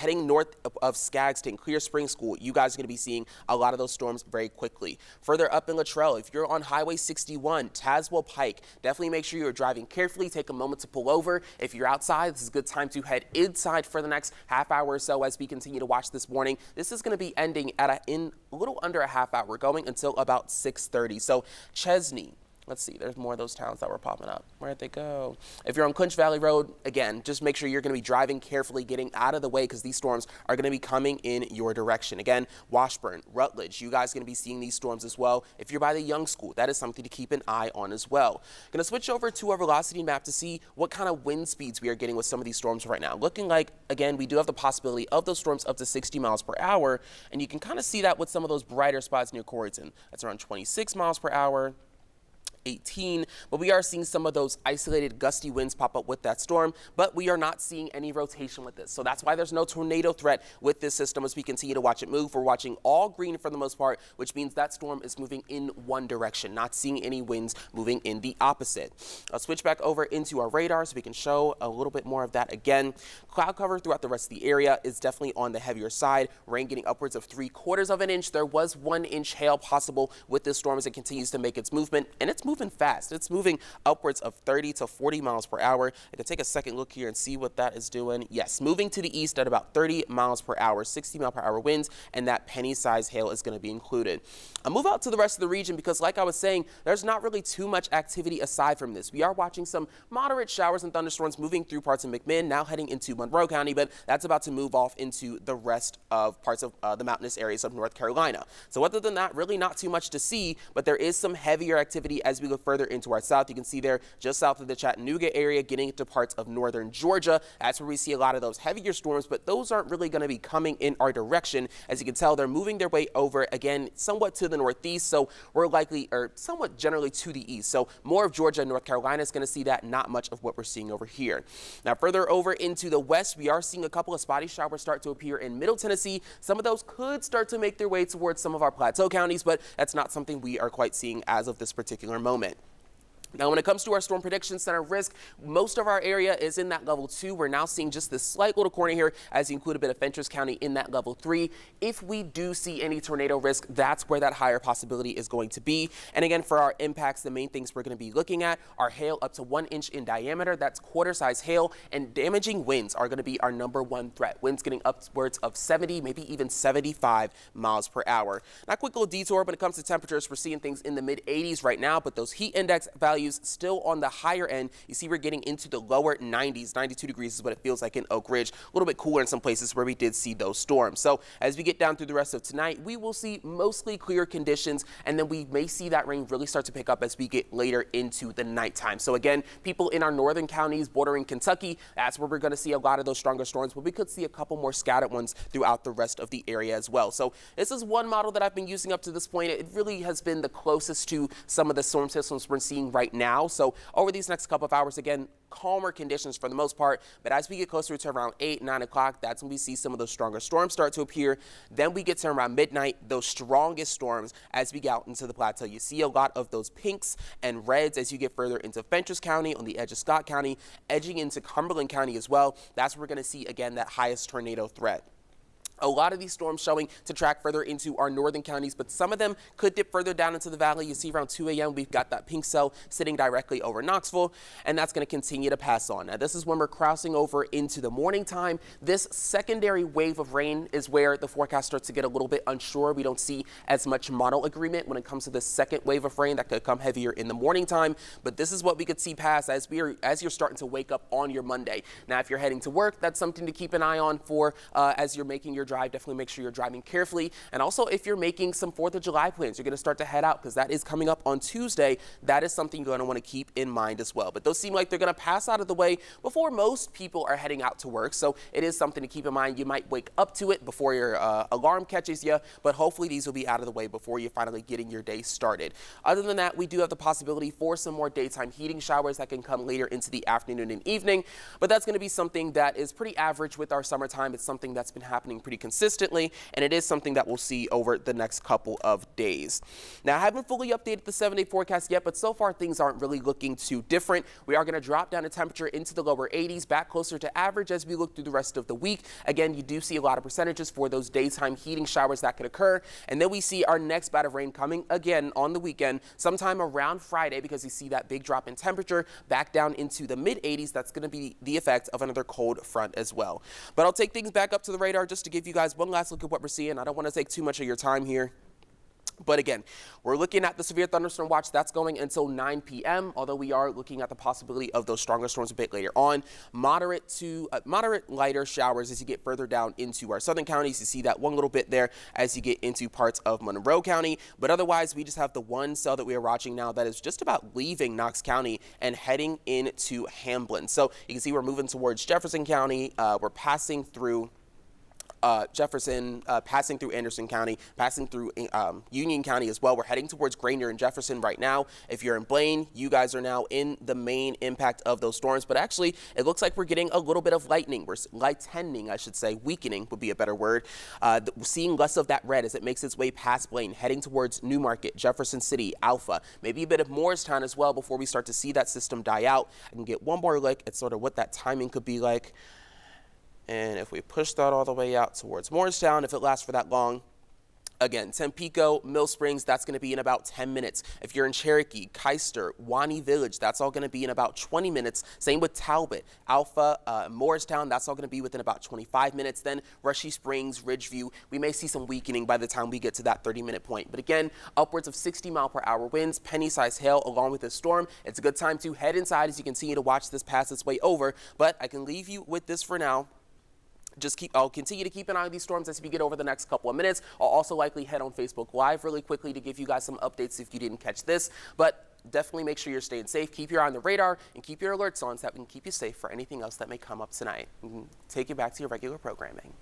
heading north of Skaggs to Clear Spring School, you guys are going to be seeing a lot of those storms very quickly. Further up in Luttrell, if you're on Highway 61, Tazewell Pike, definitely make sure you're driving carefully. Take a moment to pull over. If you're outside, this is a good time to head inside for the next half hour or so as we continue to watch this warning. This is going to be ending at in a little under a half hour, going until about 6:30. So Chesney. Let's see, there's more of those towns that were popping up. Where'd they go? If you're on Clinch Valley Road, again, just make sure you're going to be driving carefully, getting out of the way because these storms are going to be coming in your direction. Again, Washburn, Rutledge, you guys are going to be seeing these storms as well. If you're by the Young School, that is something to keep an eye on as well. Going to switch over to our velocity map to see what kind of wind speeds we are getting with some of these storms right now. Looking like, again, we do have the possibility of those storms up to 60 miles per hour, and you can kind of see that with some of those brighter spots near Corrigan. That's around 26 miles per hour. 18, but we are seeing some of those isolated gusty winds pop up with that storm, but we are not seeing any rotation with this. So that's why there's no tornado threat with this system as we continue to watch it move. We're watching all green for the most part, which means that storm is moving in one direction, not seeing any winds moving in the opposite. I'll switch back over into our radar so we can show a little bit more of that again. Cloud cover throughout the rest of the area is definitely on the heavier side. Rain getting upwards of 3/4 of an inch. There was 1 inch hail possible with this storm as it continues to make its movement, and it's moving fast. It's moving upwards of 30 to 40 miles per hour. I can take a second look here and see what that is doing. Yes, moving to the east at about 30 miles per hour, 60 mile per hour winds, and that penny-sized hail is going to be included. I'll move out to the rest of the region because, like I was saying, there's not really too much activity aside from this. We are watching some moderate showers and thunderstorms moving through parts of McMinn, now heading into Monroe County, but that's about to move off into the rest of parts of the mountainous areas of North Carolina. So other than that, really not too much to see, but there is some heavier activity as we look further into our south. You can see there just south of the Chattanooga area, getting into parts of northern Georgia. That's where we see a lot of those heavier storms, but those aren't really going to be coming in our direction. As you can tell, they're moving their way over, again, somewhat to the northeast, so we're likely, or somewhat generally to the east. So more of Georgia and North Carolina is going to see that, not much of what we're seeing over here. Now, further over into the west, we are seeing a couple of spotty showers start to appear in Middle Tennessee. Some of those could start to make their way towards some of our plateau counties, but that's not something we are quite seeing as of this particular moment. Now, when it comes to our Storm Prediction Center risk, most of our area is in that level 2. We're now seeing just this slight little corner here as you include a bit of Fentress County in that level 3. If we do see any tornado risk, that's where that higher possibility is going to be. And again, for our impacts, the main things we're going to be looking at are hail up to 1 inch in diameter. That's quarter-size hail, and damaging winds are going to be our #1 threat. Winds getting upwards of 70, maybe even 75 miles per hour. Now, a quick little detour when it comes to temperatures. We're seeing things in the mid-80s right now, but those heat index values still on the higher end. You see we're getting into the lower 90s. 92 degrees is what it feels like in Oak Ridge. A little bit cooler in some places where we did see those storms. So as we get down through the rest of tonight, we will see mostly clear conditions, and then we may see that rain really start to pick up as we get later into the nighttime. So again, people in our northern counties bordering Kentucky, that's where we're going to see a lot of those stronger storms, but we could see a couple more scattered ones throughout the rest of the area as well. So this is one model that I've been using up to this point. It really has been the closest to some of the storm systems we're seeing right now. So over these next couple of hours, again, calmer conditions for the most part, but as we get closer to around 8, 9 o'clock, that's when we see some of those stronger storms start to appear. Then we get to around midnight, those strongest storms as we get out into the plateau. You see a lot of those pinks and reds as you get further into Fentress County, on the edge of Scott County, edging into Cumberland County as well. That's where we're going to see, again, that highest tornado threat. A lot of these storms showing to track further into our northern counties, but some of them could dip further down into the valley. You see around 2 a.m. we've got that pink cell sitting directly over Knoxville, and that's going to continue to pass on. Now, this is when we're crossing over into the morning time. This secondary wave of rain is where the forecast starts to get a little bit unsure. We don't see as much model agreement when it comes to the second wave of rain that could come heavier in the morning time, but this is what we could see pass as you're starting to wake up on your Monday. Now, if you're heading to work, that's something to keep an eye on for as you're making your drive. Definitely make sure you're driving carefully. And also, if you're making some 4th of July plans, you're going to start to head out because that is coming up on Tuesday. That is something you're going to want to keep in mind as well. But those seem like they're going to pass out of the way before most people are heading out to work. So it is something to keep in mind. You might wake up to it before your alarm catches you, but hopefully these will be out of the way before you're finally getting your day started. Other than that, we do have the possibility for some more daytime heating showers that can come later into the afternoon and evening, but that's going to be something that is pretty average with our summertime. It's something that's been happening pretty pretty consistently, and it is something that we'll see over the next couple of days. Now, I haven't fully updated the 7-day forecast yet, but so far things aren't really looking too different. We are going to drop down a temperature into the lower 80s, back closer to average as we look through the rest of the week. Again, you do see a lot of percentages for those daytime heating showers that could occur, and then we see our next bout of rain coming again on the weekend, sometime around Friday, because you see that big drop in temperature back down into the mid-80s. That's going to be the effect of another cold front as well. But I'll take things back up to the radar just to give you guys one last look at what we're seeing. I don't want to take too much of your time here. But again, we're looking at the severe thunderstorm watch that's going until 9 p.m., although we are looking at the possibility of those stronger storms a bit later on. Moderate lighter showers as you get further down into our southern counties. You see that one little bit there as you get into parts of Monroe County. But otherwise, we just have the one cell that we are watching now that is just about leaving Knox County and heading into Hamblin. So you can see we're moving towards Jefferson County. We're passing through Jefferson, passing through Anderson County, passing through Union County as well. We're heading towards Grainger and Jefferson right now. If you're in Blaine, you guys are now in the main impact of those storms. But actually, it looks like we're getting a little bit of lightning. We're lightening, I should say. Weakening would be a better word. We're seeing less of that red as it makes its way past Blaine, heading towards Newmarket, Jefferson City, Alpha, maybe a bit of Morristown as well before we start to see that system die out. I can get one more look at sort of what that timing could be like. And if we push that all the way out towards Morristown, if it lasts for that long, again, Tampico, Mill Springs, that's going to be in about 10 minutes. If you're in Cherokee, Keister, Wani Village, that's all going to be in about 20 minutes. Same with Talbot, Alpha, Morristown, that's all going to be within about 25 minutes. Then Rushy Springs, Ridgeview, we may see some weakening by the time we get to that 30-minute point. But again, upwards of 60-mile-per-hour winds, penny-sized hail along with this storm. It's a good time to head inside as you continue to watch this pass its way over. But I can leave you with this for now. I'll continue to keep an eye on these storms as we get over the next couple of minutes. I'll also likely head on Facebook Live really quickly to give you guys some updates if you didn't catch this. But definitely make sure you're staying safe. Keep your eye on the radar and keep your alerts on so that we can keep you safe for anything else that may come up tonight. And take you back to your regular programming.